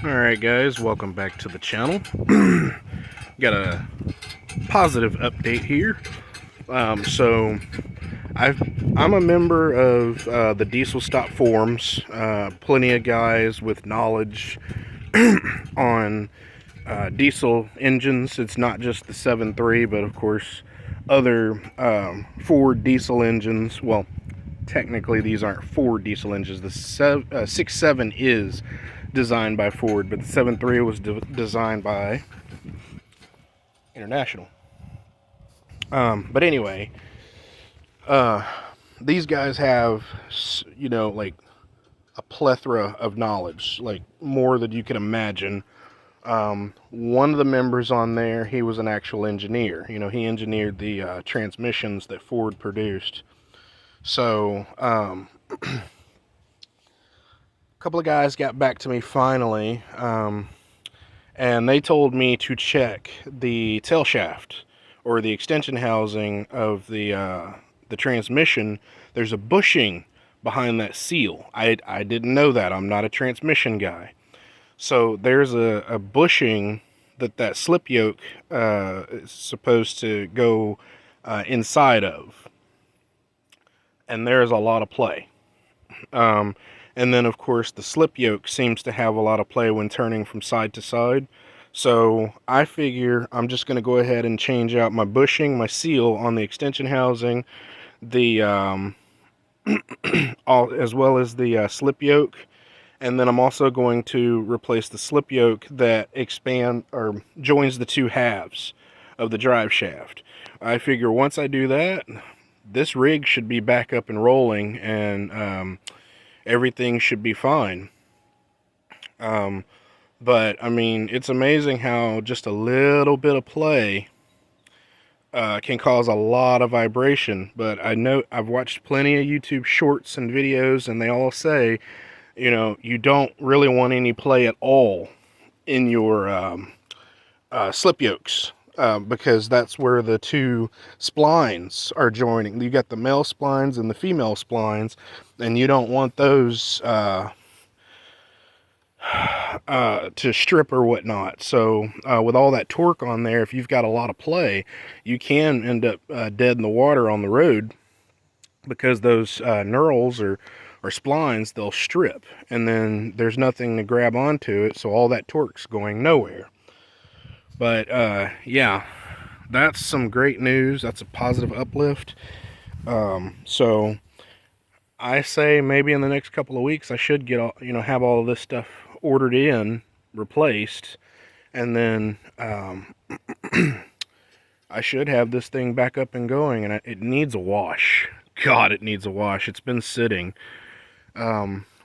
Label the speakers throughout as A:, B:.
A: Alright guys, welcome back to the channel. Got a positive update here. I'm a member of the Diesel Stop forums. Plenty of guys with knowledge on diesel engines. It's not just the 7.3, but of course other Ford diesel engines. Well, technically these aren't Ford diesel engines. The 6.7 is designed by Ford, but the 7.3 was designed by International. But anyway, these guys have, like a plethora of knowledge, like more than you can imagine. One of the members on there, he was an actual engineer. He engineered the transmissions that Ford produced. So, a couple of guys got back to me finally, and they told me to check the tail shaft or the extension housing of the transmission. There's a bushing behind that seal. I didn't know that. I'm not a transmission guy. So there's a bushing that slip yoke is supposed to go inside of. And there's a lot of play. And then, of course, the slip yoke seems to have a lot of play when turning from side to side. So I figure I'm just going to go ahead and change out my bushing, my seal on the extension housing, the as well as the slip yoke. And then I'm also going to replace the slip yoke that joins the two halves of the drive shaft. I figure once I do that, this rig should be back up and rolling, and everything should be fine. But I mean, it's amazing how just a little bit of play can cause a lot of vibration. But I know I've watched plenty of YouTube shorts and videos, and they all say, you don't really want any play at all in your slip yokes, because that's where the two splines are joining. You got the male splines and the female splines, and you don't want those to strip or whatnot. So with all that torque on there, if you've got a lot of play, you can end up dead in the water on the road, because those knurls or splines, they'll strip, and then there's nothing to grab onto it, so all that torque's going nowhere. But yeah, that's some great news. That's a positive uplift. So I say maybe in the next couple of weeks I should get all, have all of this stuff ordered in, replaced, and then I should have this thing back up and going. And it needs a wash. God, it needs a wash. It's been sitting.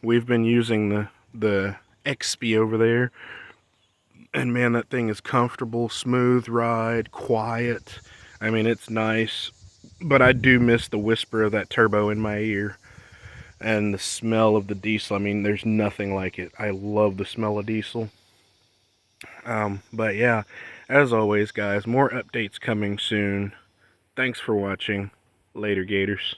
A: We've been using the D.S.B.D over there, and man, that thing is comfortable, smooth ride, quiet. I mean, it's nice, but I do miss the whisper of that turbo in my ear, and the smell of the diesel. I mean, there's nothing like it. I love the smell of diesel. But yeah, as always, guys, more updates coming soon. Thanks for watching. Later, Gators.